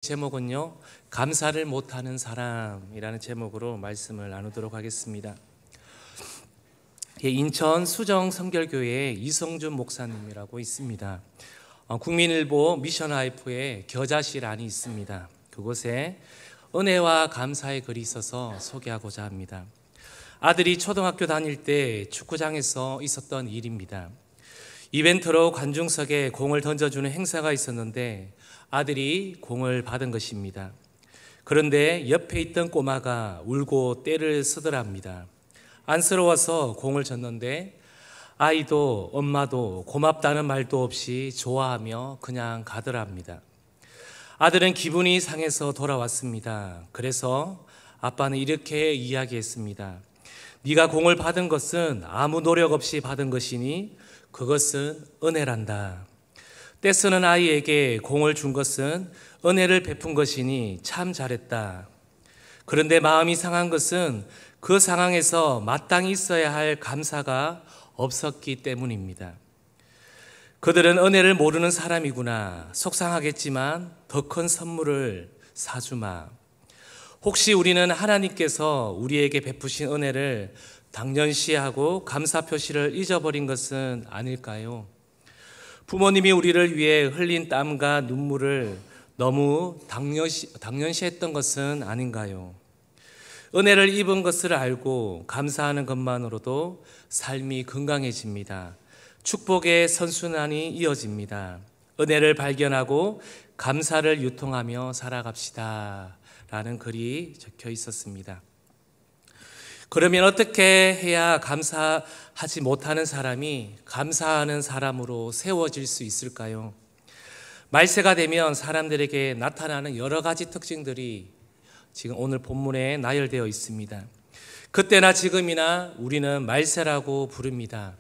제목은요, 감사를 못하는 사람이라는 제목으로 말씀을 나누도록 하겠습니다. 인천 수정 성결교회의 이성준 목사님이라고 있습니다. 국민일보 미션라이프에 겨자씨란이 있습니다. 그곳에 은혜와 감사의 글이 있어서 소개하고자 합니다. 아들이 초등학교 다닐 때 축구장에서 있었던 일입니다. 이벤트로 관중석에 공을 던져주는 행사가 있었는데 아들이 공을 받은 것입니다. 그런데 옆에 있던 꼬마가 울고 떼를 쓰더랍니다. 안쓰러워서 공을 줬는데 아이도 엄마도 고맙다는 말도 없이 좋아하며 그냥 가더랍니다. 아들은 기분이 상해서 돌아왔습니다. 그래서 아빠는 이렇게 이야기했습니다. 네가 공을 받은 것은 아무 노력 없이 받은 것이니 그것은 은혜란다. 떼쓰는 아이에게 공을 준 것은 은혜를 베푼 것이니 참 잘했다. 그런데 마음이 상한 것은 그 상황에서 마땅히 있어야 할 감사가 없었기 때문입니다. 그들은 은혜를 모르는 사람이구나. 속상하겠지만 더 큰 선물을 사주마. 혹시 우리는 하나님께서 우리에게 베푸신 은혜를 당연시하고 감사 표시를 잊어버린 것은 아닐까요? 부모님이 우리를 위해 흘린 땀과 눈물을 너무 당연시했던 것은 아닌가요? 은혜를 입은 것을 알고 감사하는 것만으로도 삶이 건강해집니다. 축복의 선순환이 이어집니다. 은혜를 발견하고 감사를 유통하며 살아갑시다 라는 글이 적혀 있었습니다. 그러면 어떻게 해야 감사하지 못하는 사람이 감사하는 사람으로 세워질 수 있을까요? 말세가 되면 사람들에게 나타나는 여러 가지 특징들이 지금 오늘 본문에 나열되어 있습니다. 그때나 지금이나 우리는 말세라고 부릅니다.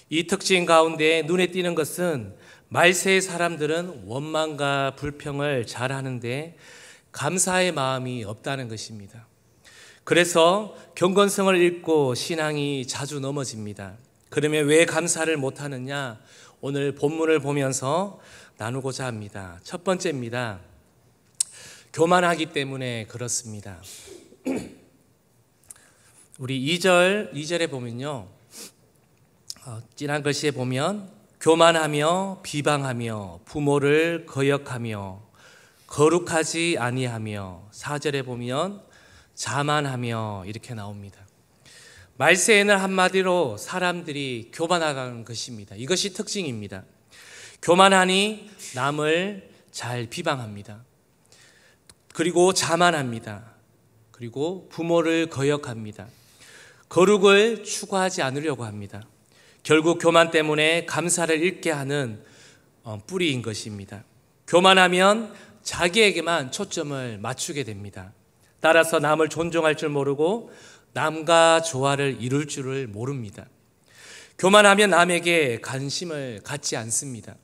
이 특징 가운데 눈에 띄는 것은 말세의 사람들은 원망과 불평을 잘하는데 감사의 마음이 없다는 것입니다. 그래서 경건성을 잃고 신앙이 자주 넘어집니다. 그러면 왜 감사를 못하느냐? 오늘 본문을 보면서 나누고자 합니다. 첫 번째입니다. 교만하기 때문에 그렇습니다. 우리 2절에 보면요. 진한 글씨에 보면 교만하며 비방하며 부모를 거역하며 거룩하지 아니하며 4절에 보면 자만하며 이렇게 나옵니다. 말세에는 한마디로 사람들이 교만하는 것입니다. 이것이 특징입니다. 교만하니 남을 잘 비방합니다. 그리고 자만합니다. 그리고 부모를 거역합니다. 거룩을 추구하지 않으려고 합니다. 결국 교만 때문에 감사를 잃게 하는 뿌리인 것입니다. 교만하면 자기에게만 초점을 맞추게 됩니다. 따라서 남을 존중할 줄 모르고 남과 조화를 이룰 줄을 모릅니다. 교만하면 남에게 관심을 갖지 않습니다.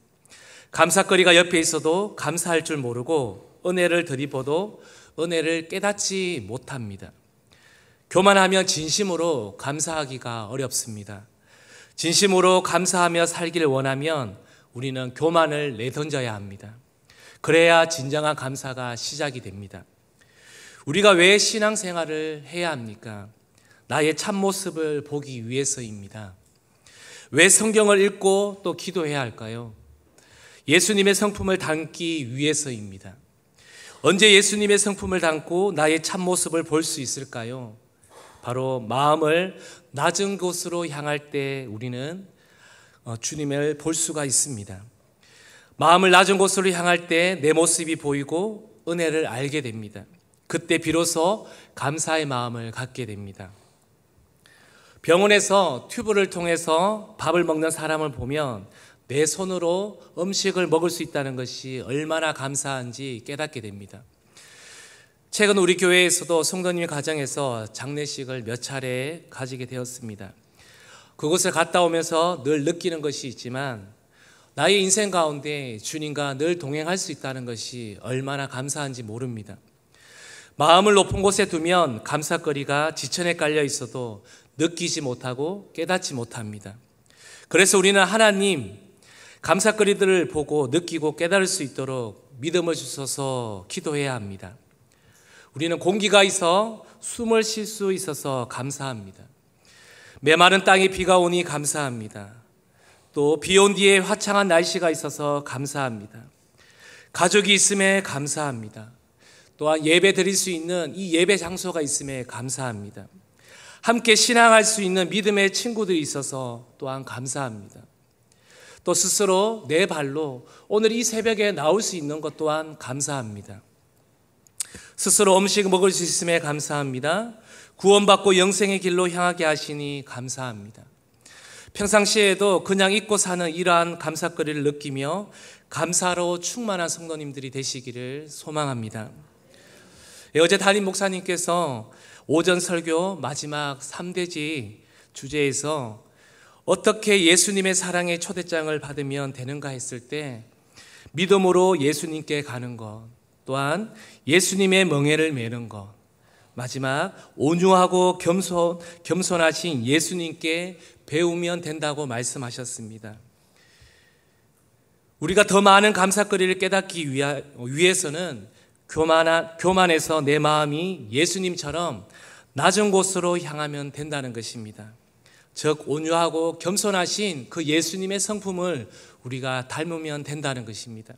감사거리가 옆에 있어도 감사할 줄 모르고 은혜를 들이봐도 은혜를 깨닫지 못합니다. 교만하면 진심으로 감사하기가 어렵습니다. 진심으로 감사하며 살기를 원하면 우리는 교만을 내던져야 합니다. 그래야 진정한 감사가 시작이 됩니다. 우리가 왜 신앙생활을 해야 합니까? 나의 참모습을 보기 위해서입니다. 왜 성경을 읽고 또 기도해야 할까요? 예수님의 성품을 담기 위해서입니다. 언제 예수님의 성품을 담고 나의 참모습을 볼 수 있을까요? 바로 마음을 낮은 곳으로 향할 때 우리는 주님을 볼 수가 있습니다. 마음을 낮은 곳으로 향할 때 내 모습이 보이고 은혜를 알게 됩니다. 그때 비로소 감사의 마음을 갖게 됩니다. 병원에서 튜브를 통해서 밥을 먹는 사람을 보면 내 손으로 음식을 먹을 수 있다는 것이 얼마나 감사한지 깨닫게 됩니다. 최근 우리 교회에서도 성도님 가정에서 장례식을 몇 차례 가지게 되었습니다. 그곳을 갔다 오면서 늘 느끼는 것이 있지만 나의 인생 가운데 주님과 늘 동행할 수 있다는 것이 얼마나 감사한지 모릅니다. 마음을 높은 곳에 두면 감사거리가 지천에 깔려 있어도 느끼지 못하고 깨닫지 못합니다. 그래서 우리는 하나님 감사거리들을 보고 느끼고 깨달을 수 있도록 믿음을 주셔서 기도해야 합니다. 우리는 공기가 있어 숨을 쉴 수 있어서 감사합니다. 메마른 땅에 비가 오니 감사합니다. 또 비 온 뒤에 화창한 날씨가 있어서 감사합니다. 가족이 있음에 감사합니다. 또한 예배 드릴 수 있는 이 예배 장소가 있음에 감사합니다. 함께 신앙할 수 있는 믿음의 친구들이 있어서 또한 감사합니다. 또 스스로 내 발로 오늘 이 새벽에 나올 수 있는 것 또한 감사합니다. 스스로 음식 먹을 수 있음에 감사합니다. 구원받고 영생의 길로 향하게 하시니 감사합니다. 평상시에도 그냥 잊고 사는 이러한 감사거리를 느끼며 감사로 충만한 성도님들이 되시기를 소망합니다. 어제 담임 목사님께서 오전 설교 마지막 3대지 주제에서 어떻게 예수님의 사랑의 초대장을 받으면 되는가 했을 때 믿음으로 예수님께 가는 것, 또한 예수님의 멍에를 메는 것, 마지막 온유하고 겸손하신 예수님께 배우면 된다고 말씀하셨습니다. 우리가 더 많은 감사거리를 깨닫기 위해서는 교만해서 내 마음이 예수님처럼 낮은 곳으로 향하면 된다는 것입니다. 즉 온유하고 겸손하신 그 예수님의 성품을 우리가 닮으면 된다는 것입니다.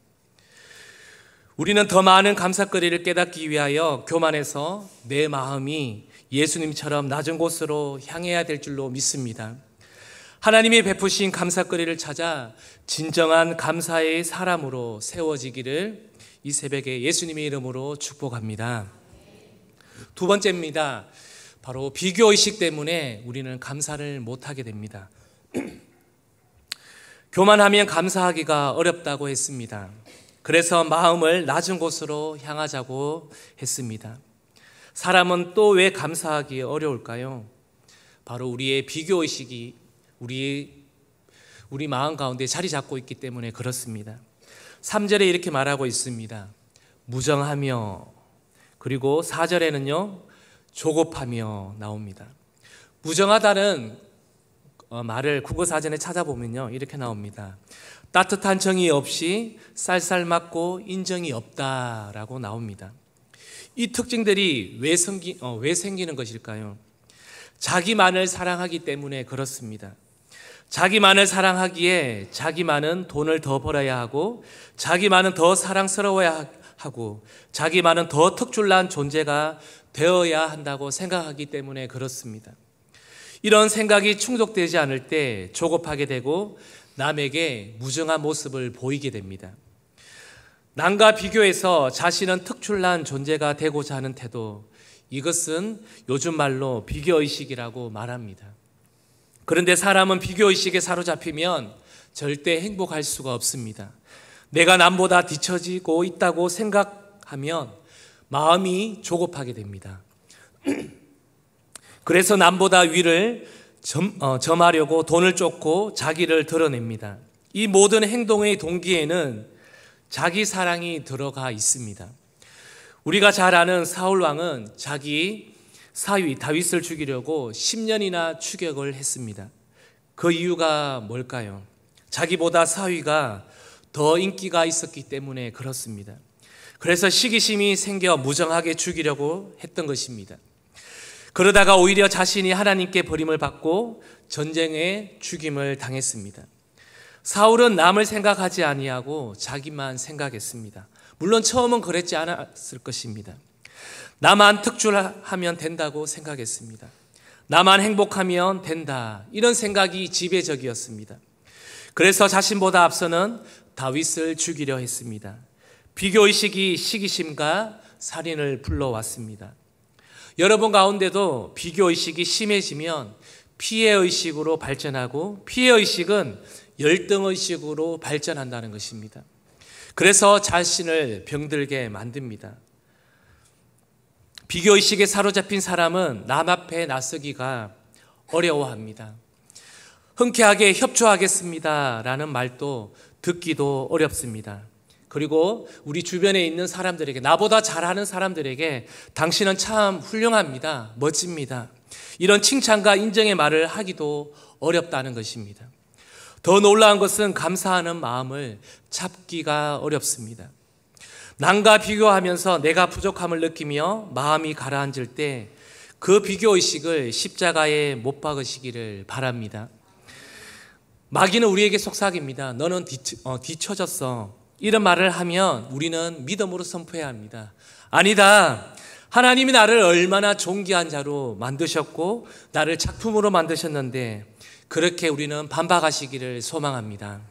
우리는 더 많은 감사거리를 깨닫기 위하여 교만해서 내 마음이 예수님처럼 낮은 곳으로 향해야 될 줄로 믿습니다. 하나님이 베푸신 감사거리를 찾아 진정한 감사의 사람으로 세워지기를 이 새벽에 예수님의 이름으로 축복합니다. 두 번째입니다. 바로 비교의식 때문에 우리는 감사를 못하게 됩니다. 교만하면 감사하기가 어렵다고 했습니다. 그래서 마음을 낮은 곳으로 향하자고 했습니다. 사람은 또 왜 감사하기 어려울까요? 바로 우리의 비교의식이 우리 마음 가운데 자리 잡고 있기 때문에 그렇습니다. 3절에 이렇게 말하고 있습니다. 무정하며, 그리고 4절에는요 조급하며 나옵니다. 무정하다는 말을 국어사전에 찾아보면요 이렇게 나옵니다. 따뜻한 정이 없이 쌀쌀맞고 인정이 없다라고 나옵니다. 이 특징들이 왜 생기는 것일까요? 자기만을 사랑하기 때문에 그렇습니다. 자기만을 사랑하기에 자기만은 돈을 더 벌어야 하고, 자기만은 더 사랑스러워야 하고, 자기만은 더 특출난 존재가 되어야 한다고 생각하기 때문에 그렇습니다. 이런 생각이 충족되지 않을 때 조급하게 되고 남에게 무정한 모습을 보이게 됩니다. 남과 비교해서 자신은 특출난 존재가 되고자 하는 태도, 이것은 요즘 말로 비교의식이라고 말합니다. 그런데 사람은 비교의식에 사로잡히면 절대 행복할 수가 없습니다. 내가 남보다 뒤처지고 있다고 생각하면 마음이 조급하게 됩니다. 그래서 남보다 위를 점하려고 돈을 쫓고 자기를 드러냅니다. 이 모든 행동의 동기에는 자기 사랑이 들어가 있습니다. 우리가 잘 아는 사울 왕은 자기 사위 다윗을 죽이려고 10년이나 추격을 했습니다. 그 이유가 뭘까요? 자기보다 사위가 더 인기가 있었기 때문에 그렇습니다. 그래서 시기심이 생겨 무정하게 죽이려고 했던 것입니다. 그러다가 오히려 자신이 하나님께 버림을 받고 전쟁에 죽임을 당했습니다. 사울은 남을 생각하지 아니하고 자기만 생각했습니다. 물론 처음은 그랬지 않았을 것입니다. 나만 특출하면 된다고 생각했습니다. 나만 행복하면 된다, 이런 생각이 지배적이었습니다. 그래서 자신보다 앞서는 다윗을 죽이려 했습니다. 비교의식이 시기심과 살인을 불러왔습니다. 여러분 가운데도 비교의식이 심해지면 피해의식으로 발전하고, 피해의식은 열등의식으로 발전한다는 것입니다. 그래서 자신을 병들게 만듭니다. 비교의식에 사로잡힌 사람은 남 앞에 나서기가 어려워합니다. 흔쾌하게 협조하겠습니다 라는 말도 듣기도 어렵습니다. 그리고 우리 주변에 있는 사람들에게, 나보다 잘하는 사람들에게 당신은 참 훌륭합니다, 멋집니다, 이런 칭찬과 인정의 말을 하기도 어렵다는 것입니다. 더 놀라운 것은 감사하는 마음을 찾기가 어렵습니다. 남과 비교하면서 내가 부족함을 느끼며 마음이 가라앉을 때 그 비교의식을 십자가에 못 박으시기를 바랍니다. 마귀는 우리에게 속삭입니다. 너는 뒤처졌어. 이런 말을 하면 우리는 믿음으로 선포해야 합니다. 아니다. 하나님이 나를 얼마나 존귀한 자로 만드셨고 나를 작품으로 만드셨는데 그렇게 우리는 반박하시기를 소망합니다.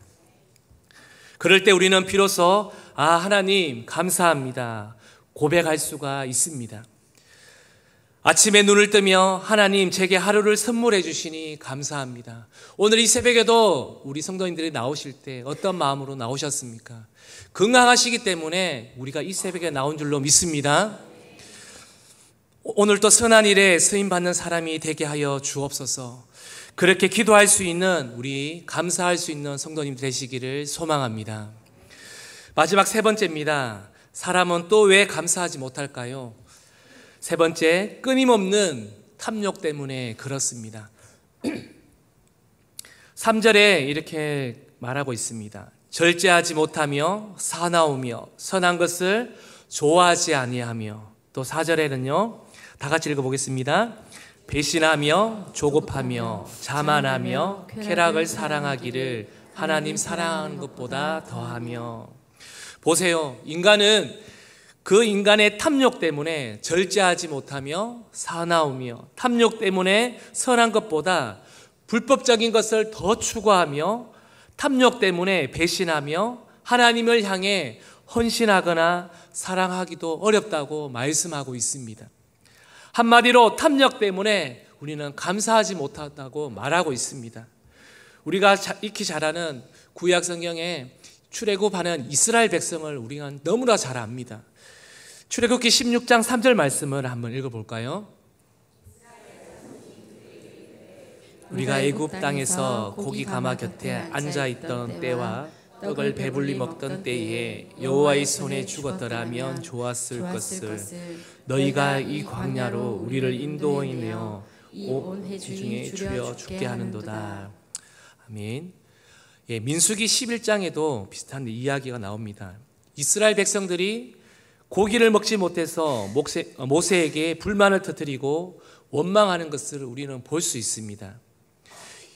그럴 때 우리는 비로소 하나님 감사합니다 고백할 수가 있습니다. 아침에 눈을 뜨며 하나님 제게 하루를 선물해 주시니 감사합니다. 오늘 이 새벽에도 우리 성도님들이 나오실 때 어떤 마음으로 나오셨습니까? 건강하시기 때문에 우리가 이 새벽에 나온 줄로 믿습니다. 오늘 또 선한 일에 쓰임받는 사람이 되게 하여 주옵소서. 그렇게 기도할 수 있는 우리 감사할 수 있는 성도님 되시기를 소망합니다. 마지막 세 번째입니다. 사람은 또 왜 감사하지 못할까요? 세 번째, 끊임없는 탐욕 때문에 그렇습니다. 3절에 이렇게 말하고 있습니다. 절제하지 못하며 사나우며 선한 것을 좋아하지 아니하며, 또 4절에는요 다 같이 읽어보겠습니다. 배신하며 조급하며 자만하며 쾌락을 사랑하기를 하나님 사랑하는 것보다 더하며. 보세요, 인간은 그 인간의 탐욕 때문에 절제하지 못하며 사나우며, 탐욕 때문에 선한 것보다 불법적인 것을 더 추구하며, 탐욕 때문에 배신하며 하나님을 향해 헌신하거나 사랑하기도 어렵다고 말씀하고 있습니다. 한마디로 탐욕 때문에 우리는 감사하지 못한다고 말하고 있습니다. 우리가 익히 잘 아는 구약 성경에 출애굽하는 이스라엘 백성을 우리가 너무나 잘 압니다. 출애굽기 16장 3절 말씀을 한번 읽어볼까요? 우리가 애굽 땅에서 고기 가마 곁에 앉아있던 때와 떡을 배불리 먹던 때에 여호와의 손에 죽었더라면 좋았을 것을 너희가 이 광야로 우리를 인도하여 온 회중에 주려 죽게 하는도다. 아멘. 민수기 11장에도 비슷한 이야기가 나옵니다. 이스라엘 백성들이 고기를 먹지 못해서 모세에게 불만을 터뜨리고 원망하는 것을 우리는 볼 수 있습니다.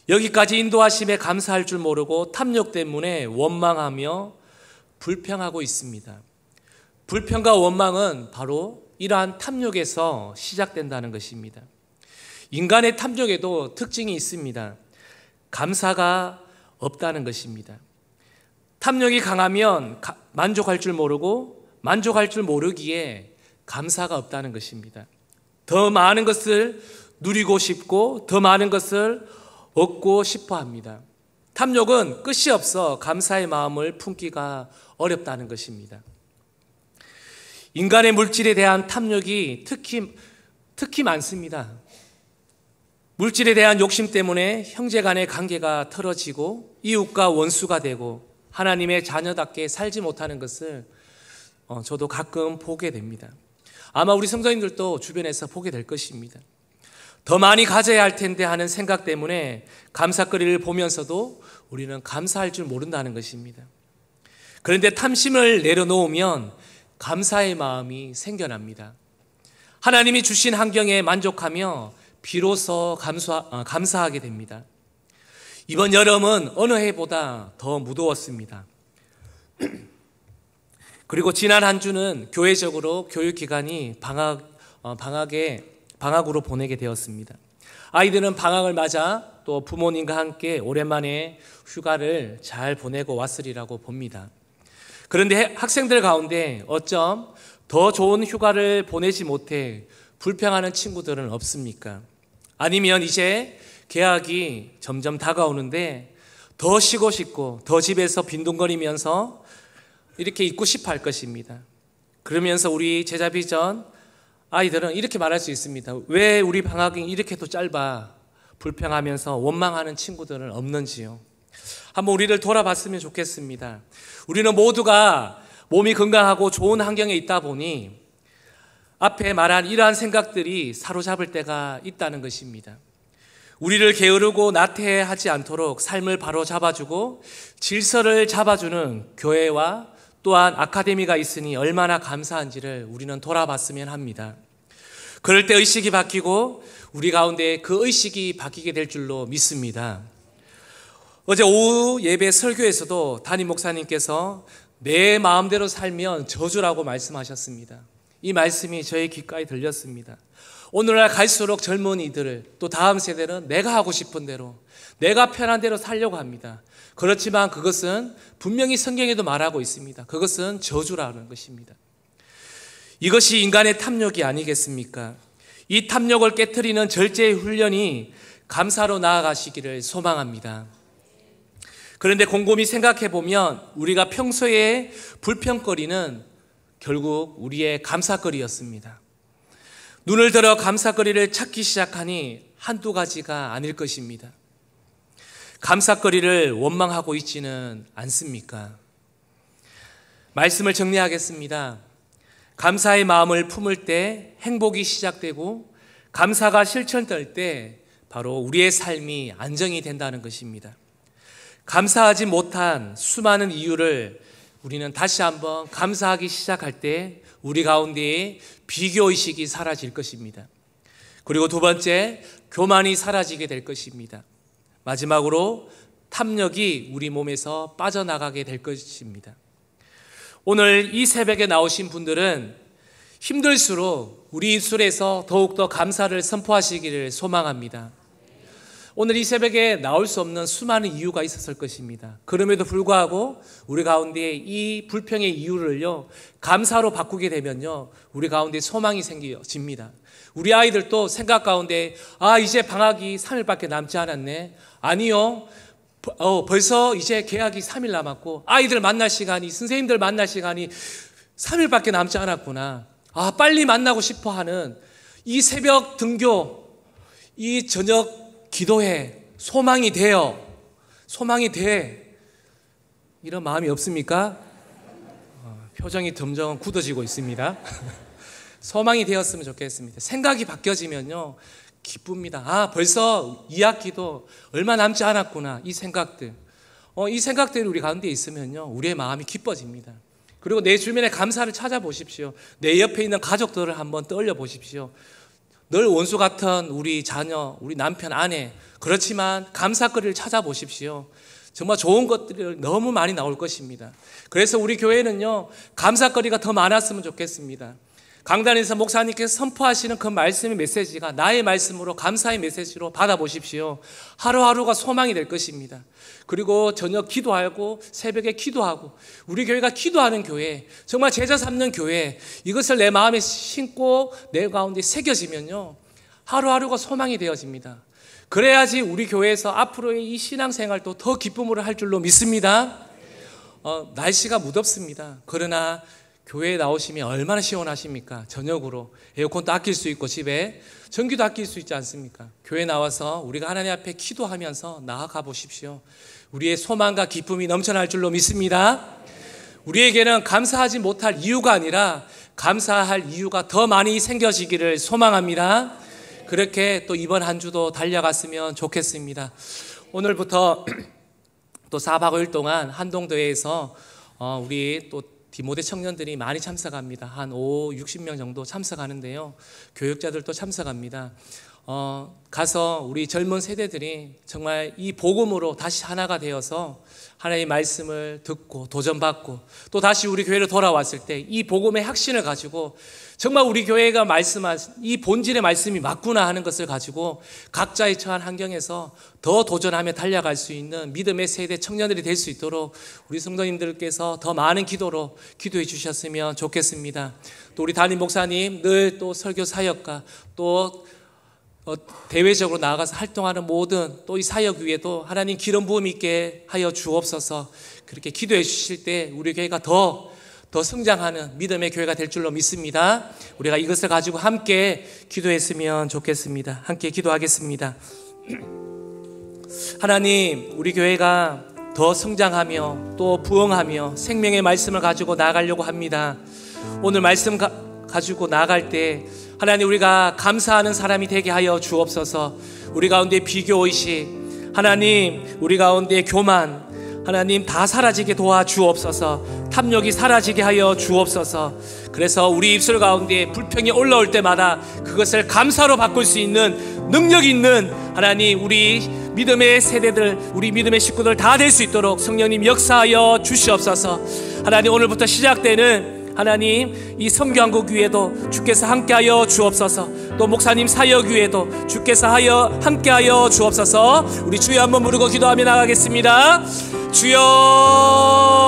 여기까지 인도하심에 감사할 줄 모르고 탐욕 때문에 원망하며 불평하고 있습니다. 불평과 원망은 바로 이러한 탐욕에서 시작된다는 것입니다. 인간의 탐욕에도 특징이 있습니다. 감사가 없다는 것입니다. 탐욕이 강하면 만족할 줄 모르고, 만족할 줄 모르기에 감사가 없다는 것입니다. 더 많은 것을 누리고 싶고 더 많은 것을 얻고 싶어 합니다. 탐욕은 끝이 없어 감사의 마음을 품기가 어렵다는 것입니다. 인간의 물질에 대한 탐욕이 특히 많습니다. 물질에 대한 욕심 때문에 형제 간의 관계가 틀어지고 이웃과 원수가 되고 하나님의 자녀답게 살지 못하는 것을 저도 가끔 보게 됩니다. 아마 우리 성도님들도 주변에서 보게 될 것입니다. 더 많이 가져야 할 텐데 하는 생각 때문에 감사거리를 보면서도 우리는 감사할 줄 모른다는 것입니다. 그런데 탐심을 내려놓으면 감사의 마음이 생겨납니다. 하나님이 주신 환경에 만족하며 비로소 감사하게 됩니다. 이번 여름은 어느 해보다 더 무더웠습니다. 그리고 지난 한 주는 교회적으로 교육기관이 방학으로 보내게 되었습니다. 아이들은 방학을 맞아 또 부모님과 함께 오랜만에 휴가를 잘 보내고 왔으리라고 봅니다. 그런데 학생들 가운데 어쩜 더 좋은 휴가를 보내지 못해 불평하는 친구들은 없습니까? 아니면 이제 개학이 점점 다가오는데 더 쉬고 싶고 더 집에서 빈둥거리면서 이렇게 있고 싶어 할 것입니다. 그러면서 우리 제자비전 아이들은 이렇게 말할 수 있습니다. 왜 우리 방학이 이렇게도 짧아? 불평하면서 원망하는 친구들은 없는지요? 한번 우리를 돌아봤으면 좋겠습니다. 우리는 모두가 몸이 건강하고 좋은 환경에 있다 보니 앞에 말한 이러한 생각들이 사로잡을 때가 있다는 것입니다. 우리를 게으르고 나태하지 않도록 삶을 바로 잡아주고 질서를 잡아주는 교회와 또한 아카데미가 있으니 얼마나 감사한지를 우리는 돌아봤으면 합니다. 그럴 때 의식이 바뀌고 우리 가운데 그 의식이 바뀌게 될 줄로 믿습니다. 어제 오후 예배 설교에서도 담임 목사님께서 내 마음대로 살면 저주라고 말씀하셨습니다. 이 말씀이 저의 귓가에 들렸습니다. 오늘날 갈수록 젊은이들 또 다음 세대는 내가 하고 싶은 대로 내가 편한 대로 살려고 합니다. 그렇지만 그것은 분명히 성경에도 말하고 있습니다. 그것은 저주라는 것입니다. 이것이 인간의 탐욕이 아니겠습니까? 이 탐욕을 깨트리는 절제의 훈련이 감사로 나아가시기를 소망합니다. 그런데 곰곰이 생각해 보면 우리가 평소에 불평거리는 결국 우리의 감사거리였습니다. 눈을 들어 감사거리를 찾기 시작하니 한두 가지가 아닐 것입니다. 감사거리를 원망하고 있지는 않습니까? 말씀을 정리하겠습니다. 감사의 마음을 품을 때 행복이 시작되고 감사가 실천될 때 바로 우리의 삶이 안정이 된다는 것입니다. 감사하지 못한 수많은 이유를 우리는 다시 한번 감사하기 시작할 때 우리 가운데에 비교의식이 사라질 것입니다. 그리고 두 번째, 교만이 사라지게 될 것입니다. 마지막으로 탐욕이 우리 몸에서 빠져나가게 될 것입니다. 오늘 이 새벽에 나오신 분들은 힘들수록 우리 입술에서 더욱더 감사를 선포하시기를 소망합니다. 오늘 이 새벽에 나올 수 없는 수많은 이유가 있었을 것입니다. 그럼에도 불구하고 우리 가운데 이 불평의 이유를요, 감사로 바꾸게 되면요, 우리 가운데 소망이 생겨집니다. 우리 아이들도 생각 가운데 이제 방학이 3일밖에 남지 않았네. 아니요, 벌써 이제 개학이 3일 남았고 아이들 만날 시간이, 선생님들 만날 시간이 3일밖에 남지 않았구나. 빨리 만나고 싶어 하는 이 새벽 등교, 이 저녁 기도회 소망이 돼요. 소망이 돼. 이런 마음이 없습니까? 표정이 점점 굳어지고 있습니다. 소망이 되었으면 좋겠습니다. 생각이 바뀌어지면요, 기쁩니다. 벌써 2학기도 얼마 남지 않았구나. 이 생각들. 이 생각들이 우리 가운데 있으면요, 우리의 마음이 기뻐집니다. 그리고 내 주변에 감사를 찾아보십시오. 내 옆에 있는 가족들을 한번 떠올려 보십시오. 늘 원수 같은 우리 자녀, 우리 남편, 아내, 그렇지만 감사거리를 찾아보십시오. 정말 좋은 것들이 너무 많이 나올 것입니다. 그래서 우리 교회는요, 감사거리가 더 많았으면 좋겠습니다. 강단에서 목사님께서 선포하시는 그 말씀의 메시지가 나의 말씀으로, 감사의 메시지로 받아보십시오. 하루하루가 소망이 될 것입니다. 그리고 저녁 기도하고 새벽에 기도하고, 우리 교회가 기도하는 교회, 정말 제자 삼는 교회, 이것을 내 마음에 심고 내 가운데 새겨지면요, 하루하루가 소망이 되어집니다. 그래야지 우리 교회에서 앞으로의 이 신앙생활도 더 기쁨으로 할 줄로 믿습니다. 날씨가 무덥습니다. 그러나 교회에 나오시면 얼마나 시원하십니까? 저녁으로 에어컨도 아낄 수 있고 집에 전기도 아낄 수 있지 않습니까? 교회 나와서 우리가 하나님 앞에 기도하면서 나아가 보십시오. 우리의 소망과 기쁨이 넘쳐날 줄로 믿습니다. 우리에게는 감사하지 못할 이유가 아니라 감사할 이유가 더 많이 생겨지기를 소망합니다. 그렇게 또 이번 한 주도 달려갔으면 좋겠습니다. 오늘부터 또 4박 5일 동안 한동대회에서 우리 또 디모데 청년들이 많이 참석합니다. 한 60명 정도 참석하는데요. 교육자들도 참석합니다. 가서 우리 젊은 세대들이 정말 이 복음으로 다시 하나가 되어서 하나님의 말씀을 듣고 도전받고 또 다시 우리 교회로 돌아왔을 때 이 복음의 확신을 가지고 정말 우리 교회가 말씀한 이 본질의 말씀이 맞구나 하는 것을 가지고 각자의 처한 환경에서 더 도전하며 달려갈 수 있는 믿음의 세대 청년들이 될 수 있도록 우리 성도님들께서 더 많은 기도로 기도해 주셨으면 좋겠습니다. 또 우리 담임 목사님 늘 또 설교 사역과 또 대외적으로 나아가서 활동하는 모든 또 이 사역 위에도 하나님 기름 부음 있게 하여 주옵소서. 그렇게 기도해 주실 때 우리 교회가 더 성장하는 믿음의 교회가 될 줄로 믿습니다. 우리가 이것을 가지고 함께 기도했으면 좋겠습니다. 함께 기도하겠습니다. 하나님, 우리 교회가 더 성장하며 또 부흥하며 생명의 말씀을 가지고 나아가려고 합니다. 오늘 말씀 가지고 나아갈 때 하나님, 우리가 감사하는 사람이 되게 하여 주옵소서. 우리 가운데 비교의식, 하나님, 우리 가운데 교만, 하나님 다 사라지게 도와주옵소서. 탐욕이 사라지게 하여 주옵소서. 그래서 우리 입술 가운데 불평이 올라올 때마다 그것을 감사로 바꿀 수 있는 능력 있는 하나님, 우리 믿음의 세대들, 우리 믿음의 식구들 다 될 수 있도록 성령님 역사하여 주시옵소서. 하나님, 오늘부터 시작되는 하나님 이 성교한국교회도 주께서 함께하여 주옵소서. 또 목사님 사역교회도 주께서 함께하여 주옵소서. 우리 주여 한번 부르고 기도하며 나가겠습니다. 주여.